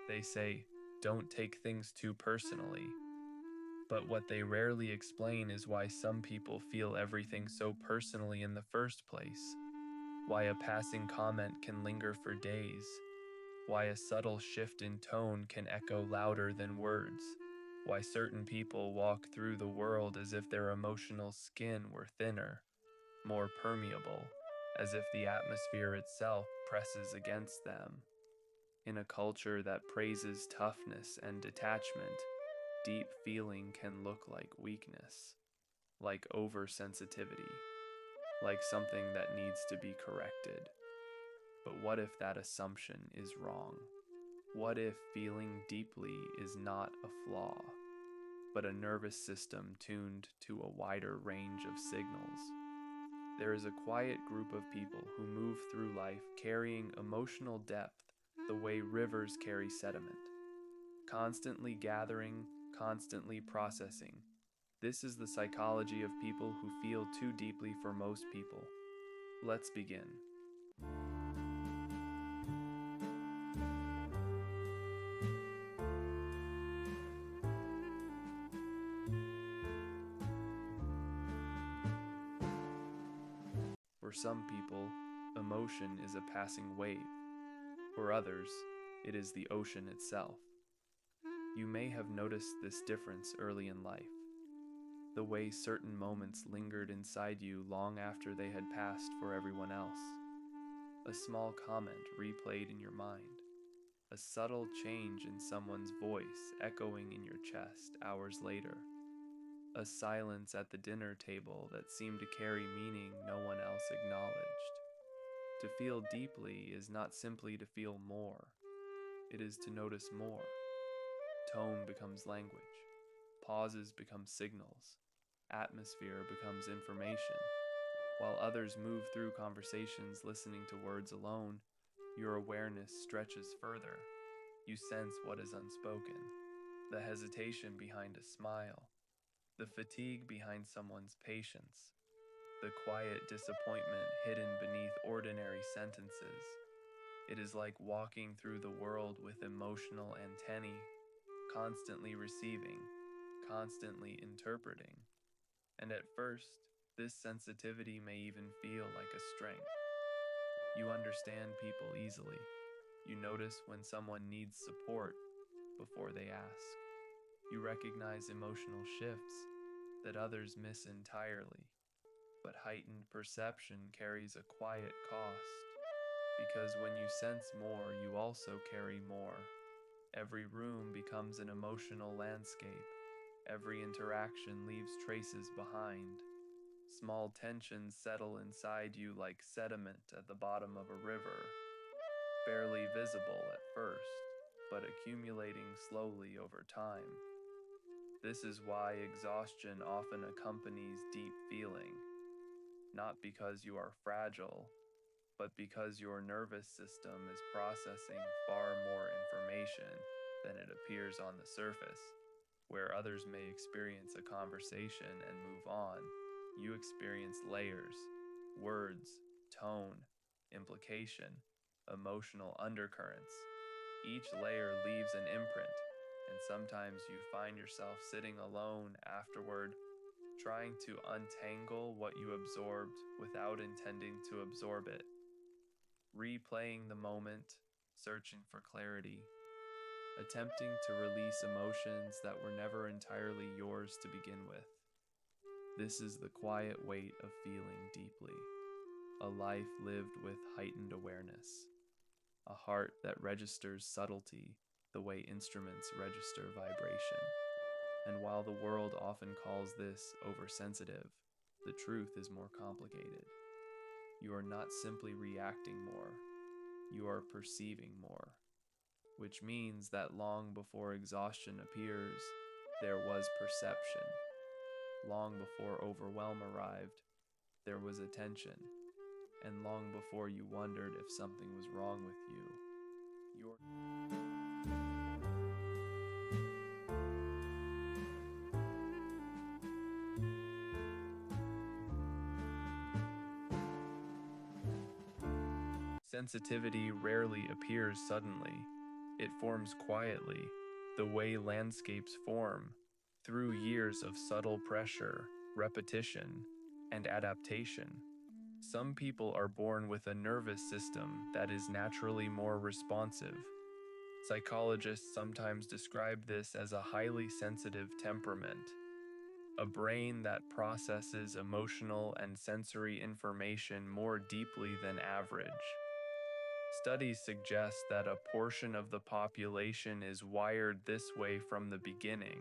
They say, don't take things too personally. But what they rarely explain is why some people feel everything so personally in the first place, why a passing comment can linger for days, why a subtle shift in tone can echo louder than words, why certain people walk through the world as if their emotional skin were thinner, more permeable, as if the atmosphere itself presses against them. In a culture that praises toughness and detachment, deep feeling can look like weakness, like oversensitivity, like something that needs to be corrected. But what if that assumption is wrong? What if feeling deeply is not a flaw, but a nervous system tuned to a wider range of signals? There is a quiet group of people who move through life carrying emotional depth the way rivers carry sediment, constantly gathering, constantly processing. This is the psychology of people who feel too deeply for most people. Let's begin. For some people, emotion is a passing wave. For others, it is the ocean itself. You may have noticed this difference early in life, the way certain moments lingered inside you long after they had passed for everyone else. A small comment replayed in your mind, a subtle change in someone's voice echoing in your chest hours later, a silence at the dinner table that seemed to carry meaning no one else acknowledged. To feel deeply is not simply to feel more, it is to notice more. Tone becomes language, pauses become signals, atmosphere becomes information. While others move through conversations listening to words alone, your awareness stretches further. You sense what is unspoken, the hesitation behind a smile, the fatigue behind someone's patience, the quiet disappointment hidden beneath ordinary sentences. It is like walking through the world with emotional antennae, constantly receiving, constantly interpreting. And at first, this sensitivity may even feel like a strength. You understand people easily. You notice when someone needs support before they ask. You recognize emotional shifts that others miss entirely. But heightened perception carries a quiet cost, because when you sense more, you also carry more. Every room becomes an emotional landscape. Every interaction leaves traces behind. Small tensions settle inside you like sediment at the bottom of a river, barely visible at first, but accumulating slowly over time. This is why exhaustion often accompanies deep feeling, not because you are fragile, but because your nervous system is processing far more information than it appears on the surface. Where others may experience a conversation and move on, you experience layers, words, tone, implication, emotional undercurrents. Each layer leaves an imprint, and sometimes you find yourself sitting alone afterward, trying to untangle what you absorbed without intending to absorb it, replaying the moment, searching for clarity, attempting to release emotions that were never entirely yours to begin with. This is the quiet weight of feeling deeply, a life lived with heightened awareness, a heart that registers subtlety the way instruments register vibration. And while the world often calls this oversensitive, the truth is more complicated. You are not simply reacting more, you are perceiving more, which means that long before exhaustion appears, there was perception. Long before overwhelm arrived, there was attention. And long before you wondered if something was wrong with you, your sensitivity rarely appears suddenly. It forms quietly, the way landscapes form, through years of subtle pressure, repetition, and adaptation. Some people are born with a nervous system that is naturally more responsive. Psychologists sometimes describe this as a highly sensitive temperament, a brain that processes emotional and sensory information more deeply than average. Studies suggest that a portion of the population is wired this way from the beginning.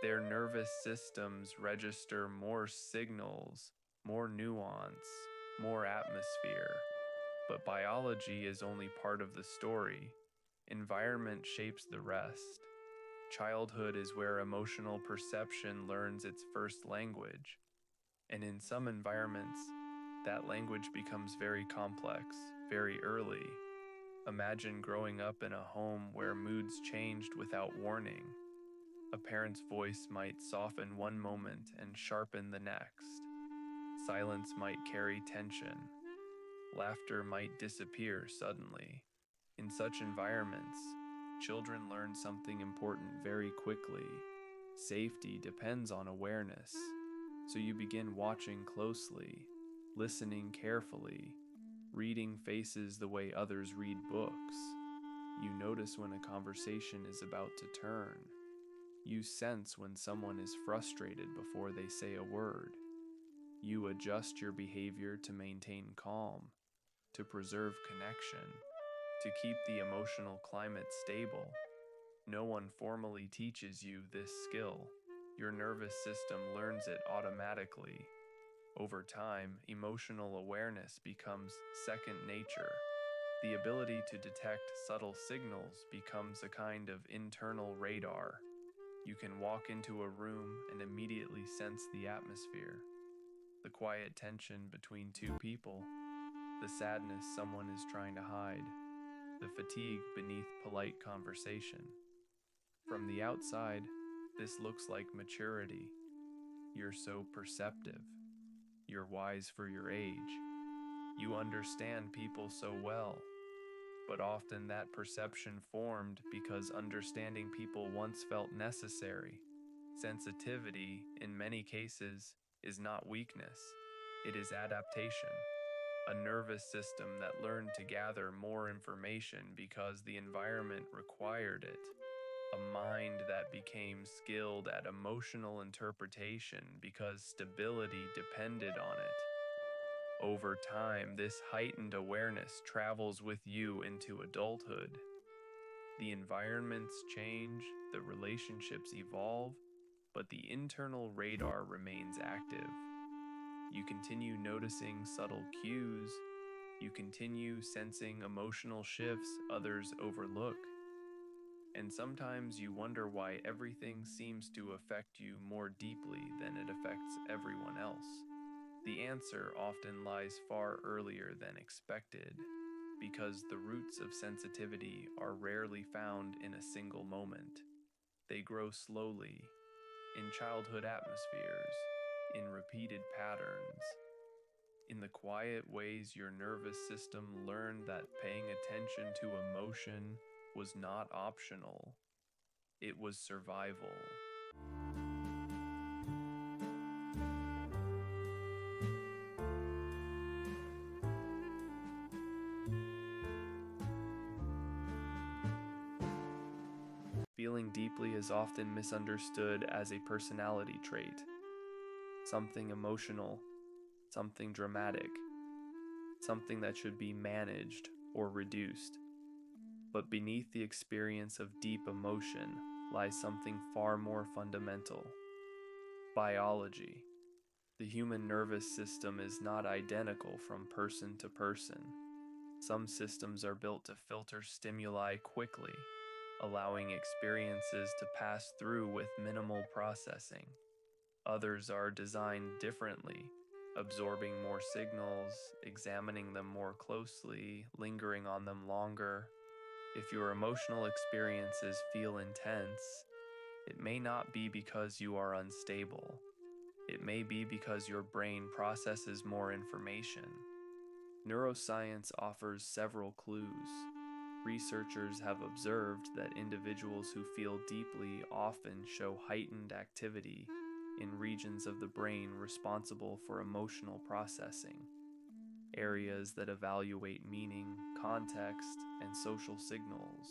Their nervous systems register more signals, more nuance, more atmosphere. But biology is only part of the story. Environment shapes the rest. Childhood is where emotional perception learns its first language. And in some environments, that language becomes very complex, very early. Imagine growing up in a home where moods changed without warning. A parent's voice might soften one moment and sharpen the next. Silence might carry tension. Laughter might disappear suddenly. In such environments, children learn something important very quickly. Safety depends on awareness, so you begin watching closely, listening carefully, reading faces the way others read books. You notice when a conversation is about to turn. You sense when someone is frustrated before they say a word. You adjust your behavior to maintain calm, to preserve connection, to keep the emotional climate stable. No one formally teaches you this skill. Your nervous system learns it automatically. Over time, emotional awareness becomes second nature. The ability to detect subtle signals becomes a kind of internal radar. You can walk into a room and immediately sense the atmosphere, the quiet tension between two people, the sadness someone is trying to hide, the fatigue beneath polite conversation. From the outside, this looks like maturity. You're so perceptive. You're wise for your age. You understand people so well. But often that perception formed because understanding people once felt necessary. Sensitivity, in many cases, is not weakness, it is adaptation. A nervous system that learned to gather more information because the environment required it. A mind that became skilled at emotional interpretation because stability depended on it. Over time, this heightened awareness travels with you into adulthood. The environments change, the relationships evolve, but the internal radar remains active. You continue noticing subtle cues, you continue sensing emotional shifts others overlook, and sometimes you wonder why everything seems to affect you more deeply than it affects everyone else. The answer often lies far earlier than expected, because the roots of sensitivity are rarely found in a single moment. They grow slowly, in childhood atmospheres, in repeated patterns, in the quiet ways your nervous system learned that paying attention to emotion was not optional, it was survival. Feeling deeply is often misunderstood as a personality trait, something emotional, something dramatic, something that should be managed or reduced. But beneath the experience of deep emotion lies something far more fundamental: biology. The human nervous system is not identical from person to person. Some systems are built to filter stimuli quickly, allowing experiences to pass through with minimal processing. Others are designed differently, absorbing more signals, examining them more closely, lingering on them longer. If your emotional experiences feel intense, it may not be because you are unstable. It may be because your brain processes more information. Neuroscience offers several clues. Researchers have observed that individuals who feel deeply often show heightened activity in regions of the brain responsible for emotional processing, areas that evaluate meaning, context, and social signals.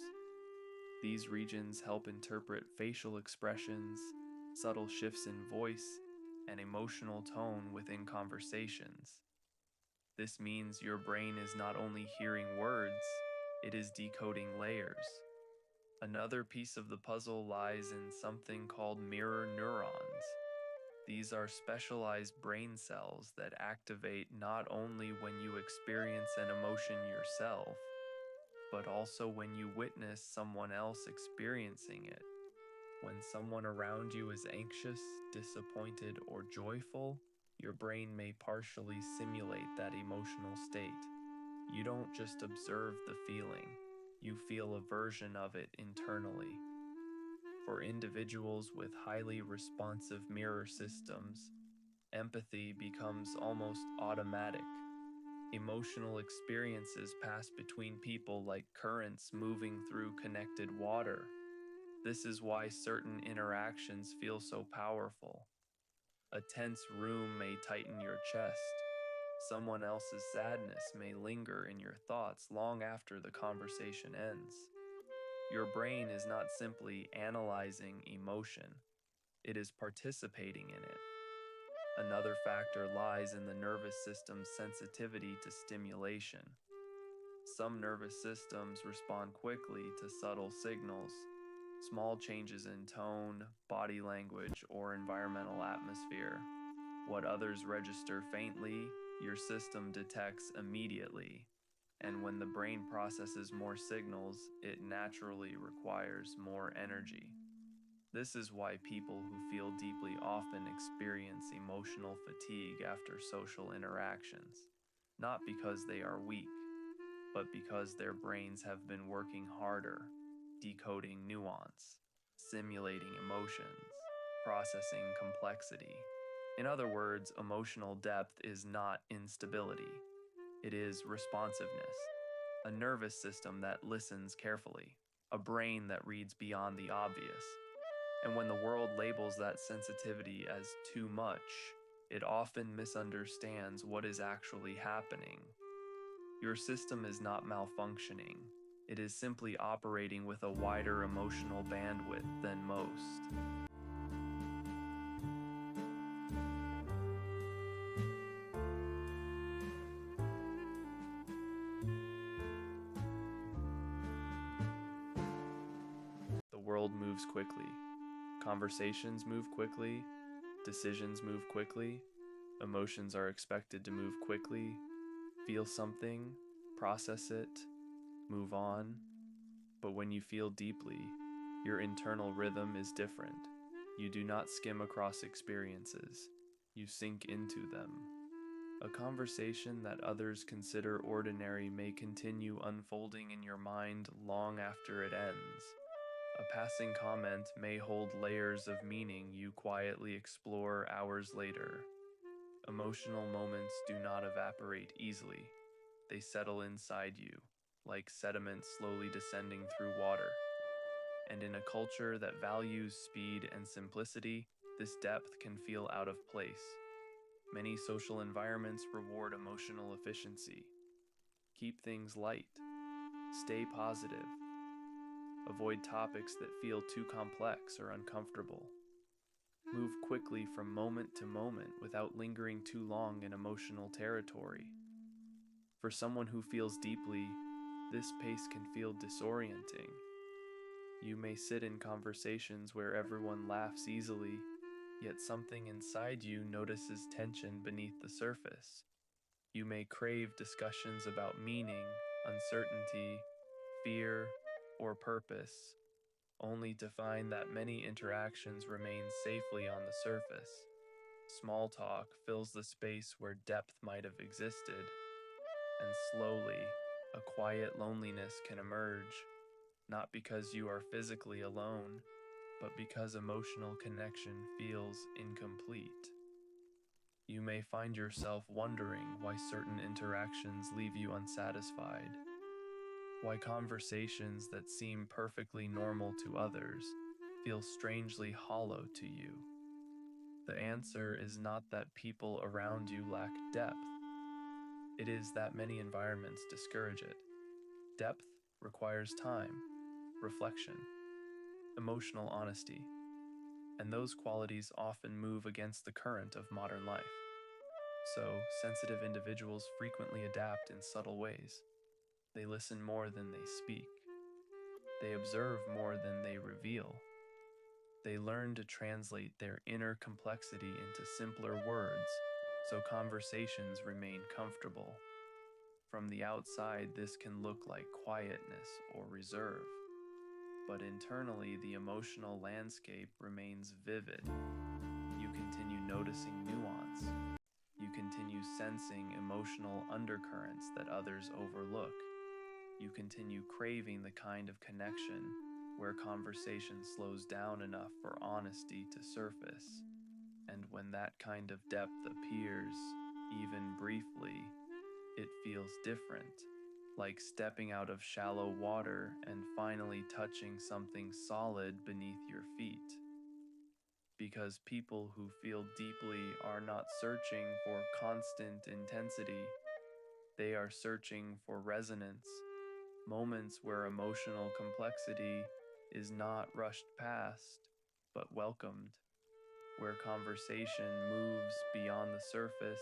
These regions help interpret facial expressions, subtle shifts in voice, and emotional tone within conversations. This means your brain is not only hearing words, it is decoding layers. Another piece of the puzzle lies in something called mirror neurons. These are specialized brain cells that activate not only when you experience an emotion yourself, but also when you witness someone else experiencing it. When someone around you is anxious, disappointed, or joyful, your brain may partially simulate that emotional state. You don't just observe the feeling, you feel a version of it internally. For individuals with highly responsive mirror systems, empathy becomes almost automatic. Emotional experiences pass between people like currents moving through connected water. This is why certain interactions feel so powerful. A tense room may tighten your chest. Someone else's sadness may linger in your thoughts long after the conversation ends. Your brain is not simply analyzing emotion, it is participating in it. Another factor lies in the nervous system's sensitivity to stimulation. Some nervous systems respond quickly to subtle signals, small changes in tone, body language, or environmental atmosphere. What others register faintly, your system detects immediately. And when the brain processes more signals, it naturally requires more energy. This is why people who feel deeply often experience emotional fatigue after social interactions, not because they are weak, but because their brains have been working harder, decoding nuance, simulating emotions, processing complexity. In other words, emotional depth is not instability, it is responsiveness, a nervous system that listens carefully, a brain that reads beyond the obvious. And when the world labels that sensitivity as too much, it often misunderstands what is actually happening. Your system is not malfunctioning, it is simply operating with a wider emotional bandwidth than most. The world moves quickly, conversations move quickly, decisions move quickly, emotions are expected to move quickly, feel something, process it, move on. But when you feel deeply, your internal rhythm is different. You do not skim across experiences, you sink into them. A conversation that others consider ordinary may continue unfolding in your mind long after it ends. A passing comment may hold layers of meaning you quietly explore hours later. Emotional moments do not evaporate easily. They settle inside you, like sediment slowly descending through water. And in a culture that values speed and simplicity, this depth can feel out of place. Many social environments reward emotional efficiency. Keep things light. Stay positive. Avoid topics that feel too complex or uncomfortable. Move quickly from moment to moment without lingering too long in emotional territory. For someone who feels deeply, this pace can feel disorienting. You may sit in conversations where everyone laughs easily, yet something inside you notices tension beneath the surface. You may crave discussions about meaning, uncertainty, fear, or purpose, only to find that many interactions remain safely on the surface. Small talk fills the space where depth might have existed, and slowly, a quiet loneliness can emerge, not because you are physically alone, but because emotional connection feels incomplete. You may find yourself wondering why certain interactions leave you unsatisfied. Why conversations that seem perfectly normal to others feel strangely hollow to you. The answer is not that people around you lack depth, it is that many environments discourage it. Depth requires time, reflection, emotional honesty, and those qualities often move against the current of modern life. So, sensitive individuals frequently adapt in subtle ways. They listen more than they speak. They observe more than they reveal. They learn to translate their inner complexity into simpler words so conversations remain comfortable. From the outside, this can look like quietness or reserve, but internally, the emotional landscape remains vivid. You continue noticing nuance. You continue sensing emotional undercurrents that others overlook. You continue craving the kind of connection where conversation slows down enough for honesty to surface. And when that kind of depth appears, even briefly, it feels different, like stepping out of shallow water and finally touching something solid beneath your feet. Because people who feel deeply are not searching for constant intensity, they are searching for resonance, moments where emotional complexity is not rushed past, but welcomed, where conversation moves beyond the surface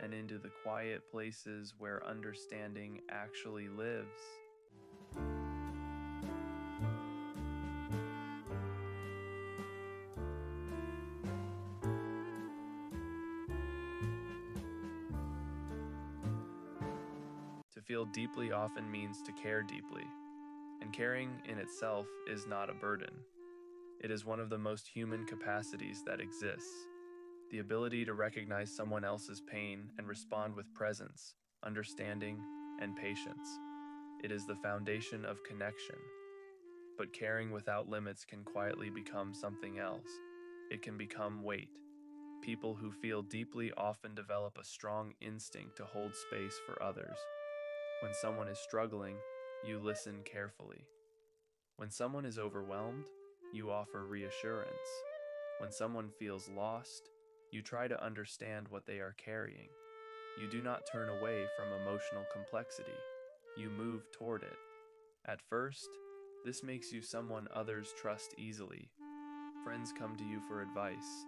and into the quiet places where understanding actually lives. To feel deeply often means to care deeply, and caring in itself is not a burden. It is one of the most human capacities that exists. The ability to recognize someone else's pain and respond with presence, understanding, and patience. It is the foundation of connection. But caring without limits can quietly become something else. It can become weight. People who feel deeply often develop a strong instinct to hold space for others. When someone is struggling, you listen carefully. When someone is overwhelmed, you offer reassurance. When someone feels lost, you try to understand what they are carrying. You do not turn away from emotional complexity. You move toward it. At first, this makes you someone others trust easily. Friends come to you for advice.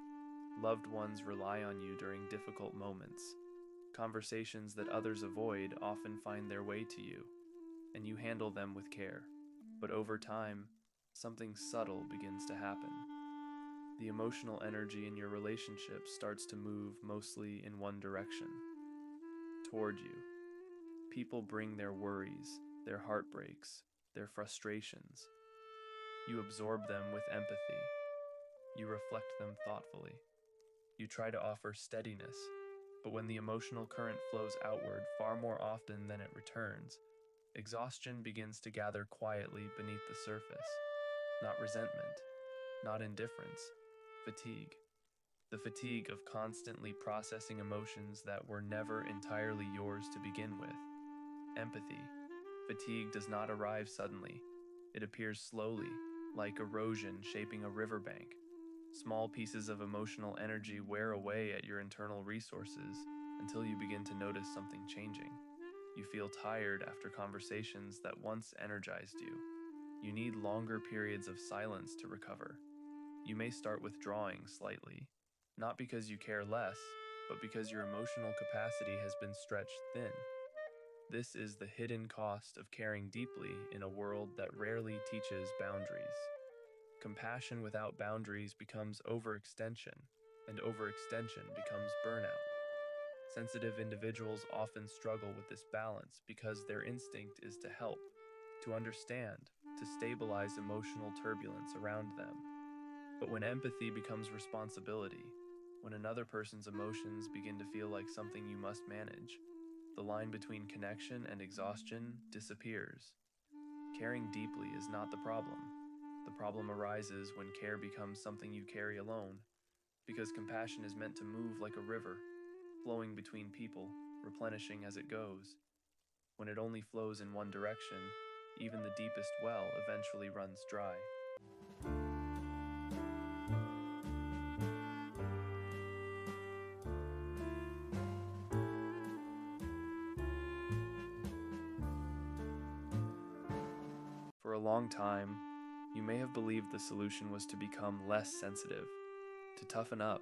Loved ones rely on you during difficult moments. Conversations that others avoid often find their way to you, and you handle them with care. But over time, something subtle begins to happen. The emotional energy in your relationship starts to move mostly in one direction, toward you. People bring their worries, their heartbreaks, their frustrations. You absorb them with empathy. You reflect them thoughtfully. You try to offer steadiness, but when the emotional current flows outward far more often than it returns, exhaustion begins to gather quietly beneath the surface. Not resentment, not indifference, fatigue. The fatigue of constantly processing emotions that were never entirely yours to begin with. Empathy. Fatigue does not arrive suddenly. It appears slowly, like erosion shaping a riverbank. Small pieces of emotional energy wear away at your internal resources until you begin to notice something changing. You feel tired after conversations that once energized you. You need longer periods of silence to recover. You may start withdrawing slightly, not because you care less, but because your emotional capacity has been stretched thin. This is the hidden cost of caring deeply in a world that rarely teaches boundaries. Compassion without boundaries becomes overextension, and overextension becomes burnout. Sensitive individuals often struggle with this balance because their instinct is to help, to understand, to stabilize emotional turbulence around them. But when empathy becomes responsibility, when another person's emotions begin to feel like something you must manage, the line between connection and exhaustion disappears. Caring deeply is not the problem. The problem arises when care becomes something you carry alone, because compassion is meant to move like a river, flowing between people, replenishing as it goes. When it only flows in one direction, even the deepest well eventually runs dry. For a long time, you may have believed the solution was to become less sensitive, to toughen up,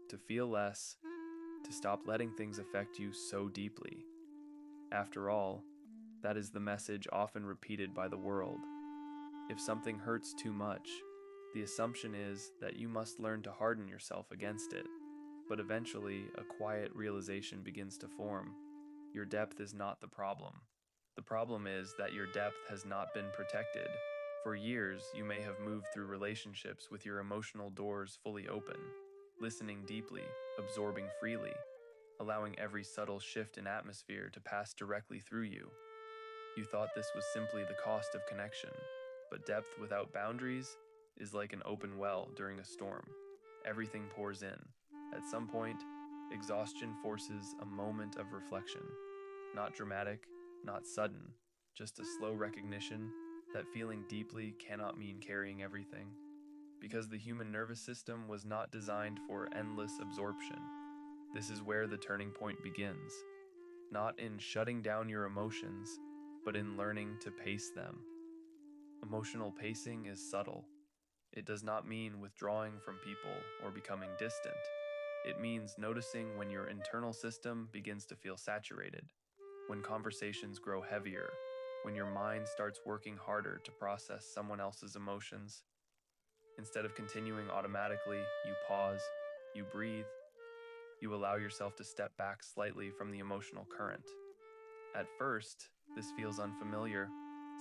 to feel less, to stop letting things affect you so deeply. After all, that is the message often repeated by the world. If something hurts too much, the assumption is that you must learn to harden yourself against it. But eventually, a quiet realization begins to form. Your depth is not the problem. The problem is that your depth has not been protected. For years, you may have moved through relationships with your emotional doors fully open, listening deeply, absorbing freely, allowing every subtle shift in atmosphere to pass directly through you. You thought this was simply the cost of connection, but depth without boundaries is like an open well during a storm. Everything pours in. At some point, exhaustion forces a moment of reflection. Not dramatic, not sudden, just a slow recognition that feeling deeply cannot mean carrying everything. Because the human nervous system was not designed for endless absorption. This is where the turning point begins. Not in shutting down your emotions, but in learning to pace them. Emotional pacing is subtle. It does not mean withdrawing from people or becoming distant. It means noticing when your internal system begins to feel saturated, when conversations grow heavier, when your mind starts working harder to process someone else's emotions. Instead of continuing automatically, you pause, you breathe, you allow yourself to step back slightly from the emotional current. At first, this feels unfamiliar.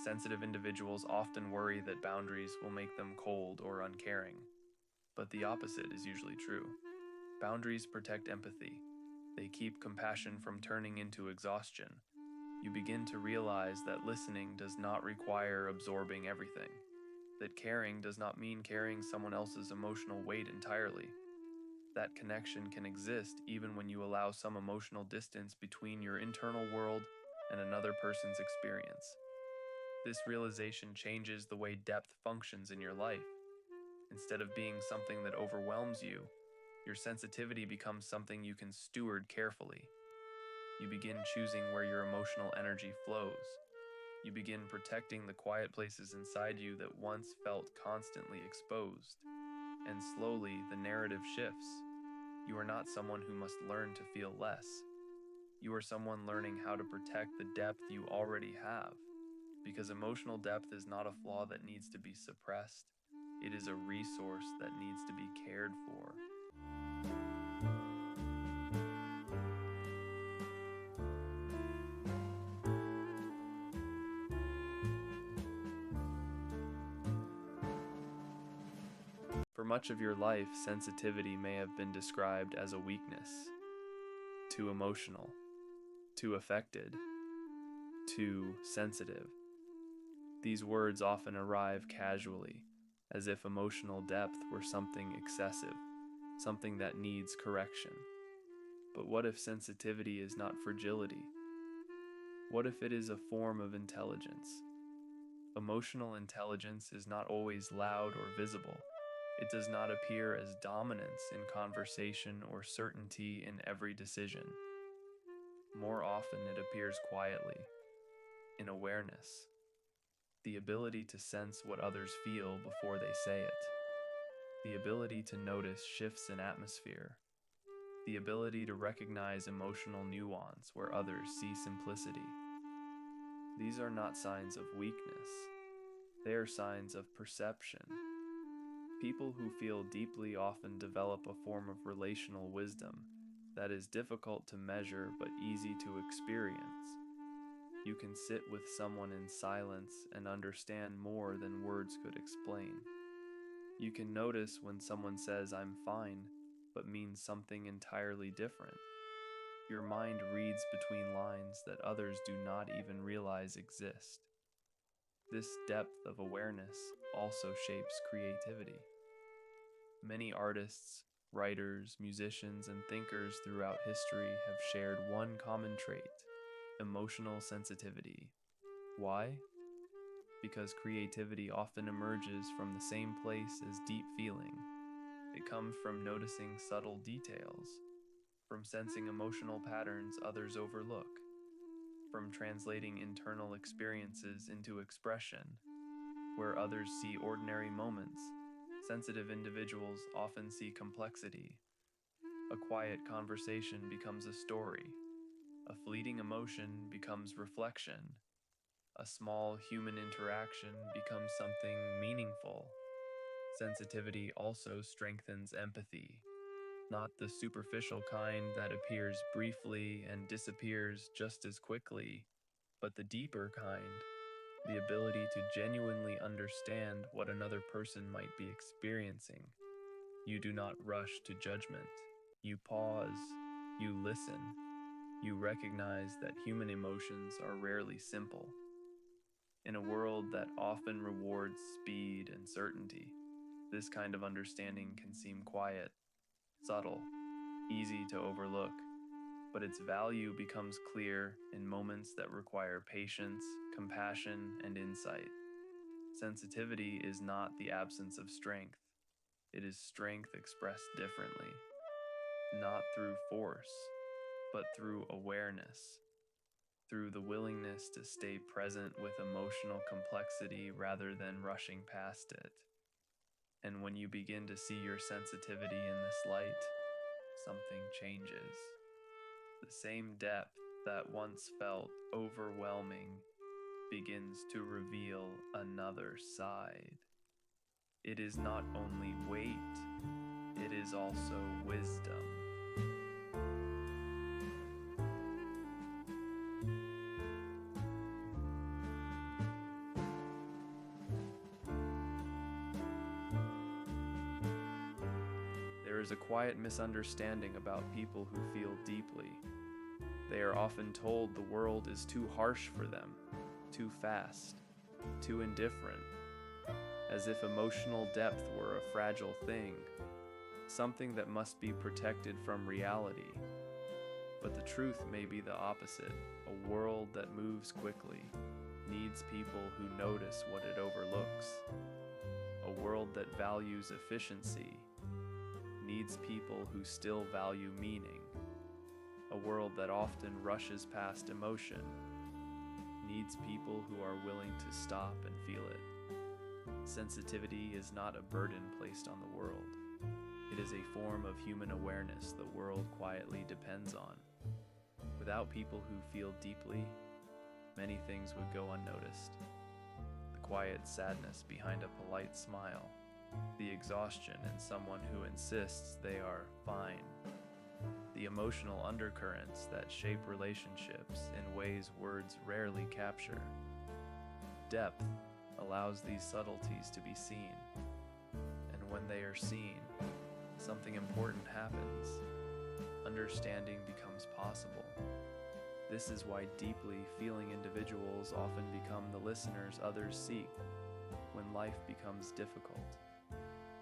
Sensitive individuals often worry that boundaries will make them cold or uncaring. But the opposite is usually true. Boundaries protect empathy. They keep compassion from turning into exhaustion. You begin to realize that listening does not require absorbing everything, that caring does not mean carrying someone else's emotional weight entirely. That connection can exist even when you allow some emotional distance between your internal world and another person's experience. This realization changes the way depth functions in your life. Instead of being something that overwhelms you, your sensitivity becomes something you can steward carefully. You begin choosing where your emotional energy flows. You begin protecting the quiet places inside you that once felt constantly exposed. And slowly, the narrative shifts. You are not someone who must learn to feel less. You are someone learning how to protect the depth you already have. Because emotional depth is not a flaw that needs to be suppressed, it is a resource that needs to be cared for. For much of your life, sensitivity may have been described as a weakness. Too emotional, too affected, too sensitive. These words often arrive casually, as if emotional depth were something excessive, something that needs correction. But what if sensitivity is not fragility? What if it is a form of intelligence? Emotional intelligence is not always loud or visible. It does not appear as dominance in conversation or certainty in every decision. More often, it appears quietly, in awareness, the ability to sense what others feel before they say it, the ability to notice shifts in atmosphere, the ability to recognize emotional nuance where others see simplicity. These are not signs of weakness, they are signs of perception. People who feel deeply often develop a form of relational wisdom that is difficult to measure but easy to experience. You can sit with someone in silence and understand more than words could explain. You can notice when someone says, "I'm fine," but means something entirely different. Your mind reads between lines that others do not even realize exist. This depth of awareness also shapes creativity. Many artists, writers, musicians, and thinkers throughout history have shared one common trait. Emotional sensitivity. Why? Because creativity often emerges from the same place as deep feeling. It comes from noticing subtle details, from sensing emotional patterns others overlook, from translating internal experiences into expression. Where others see ordinary moments, sensitive individuals often see complexity. A quiet conversation becomes a story. A fleeting emotion becomes reflection. A small human interaction becomes something meaningful. Sensitivity also strengthens empathy, not the superficial kind that appears briefly and disappears just as quickly, but the deeper kind, the ability to genuinely understand what another person might be experiencing. You do not rush to judgment. You pause, you listen, you recognize that human emotions are rarely simple. In a world that often rewards speed and certainty, this kind of understanding can seem quiet, subtle, easy to overlook, but its value becomes clear in moments that require patience, compassion, and insight. Sensitivity is not the absence of strength, it is strength expressed differently, not through force, but through awareness, through the willingness to stay present with emotional complexity rather than rushing past it. And when you begin to see your sensitivity in this light, something changes. The same depth that once felt overwhelming begins to reveal another side. It is not only weight, it is also wisdom. There is a quiet misunderstanding about people who feel deeply. They are often told the world is too harsh for them, too fast, too indifferent, as if emotional depth were a fragile thing, something that must be protected from reality. But the truth may be the opposite. A world that moves quickly needs people who notice what it overlooks. A world that values efficiency needs people who still value meaning. A world that often rushes past emotion needs people who are willing to stop and feel it. Sensitivity is not a burden placed on the world. It is a form of human awareness the world quietly depends on. Without people who feel deeply, many things would go unnoticed. The quiet sadness behind a polite smile, the exhaustion in someone who insists they are fine, the emotional undercurrents that shape relationships in ways words rarely capture. Depth allows these subtleties to be seen, and when they are seen, something important happens. Understanding becomes possible. This is why deeply feeling individuals often become the listeners others seek when life becomes difficult.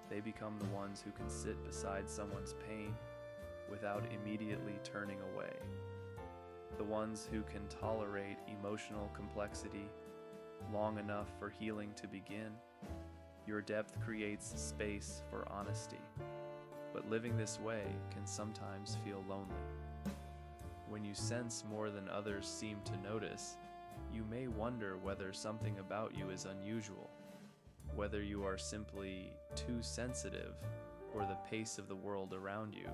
They become the ones who can sit beside someone's pain without immediately turning away. The ones who can tolerate emotional complexity long enough for healing to begin. Your depth creates space for honesty, but living this way can sometimes feel lonely. When you sense more than others seem to notice, you may wonder whether something about you is unusual, whether you are simply too sensitive or the pace of the world around you.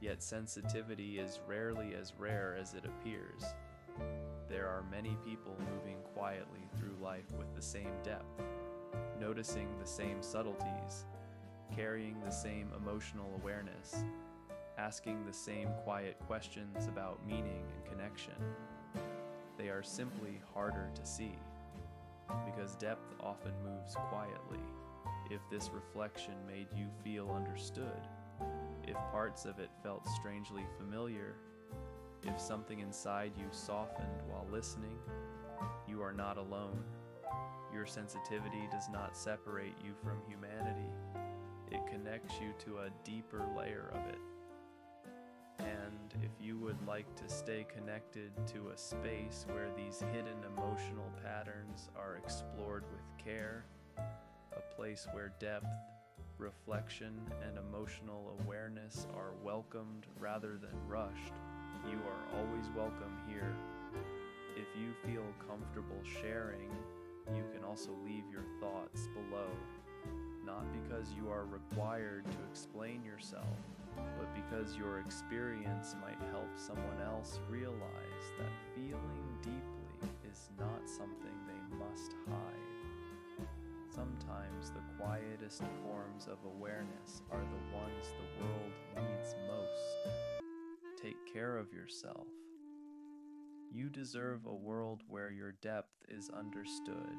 Yet sensitivity is rarely as rare as it appears. There are many people moving quietly through life with the same depth, noticing the same subtleties, carrying the same emotional awareness, asking the same quiet questions about meaning and connection. They are simply harder to see, because depth often moves quietly. If this reflection made you feel understood, if parts of it felt strangely familiar, if something inside you softened while listening, you are not alone. Your sensitivity does not separate you from humanity. It connects you to a deeper layer of it. And if you would like to stay connected to a space where these hidden emotional patterns are explored with care, a place where depth, reflection, and emotional awareness are welcomed rather than rushed, you are always welcome here. If you feel comfortable sharing, you can also leave your thoughts below, not because you are required to explain yourself, but because your experience might help someone else realize that feeling deeply is not something they must hide. Sometimes the quietest forms of awareness are the ones the world needs most. Take care of yourself. You deserve a world where your depth is understood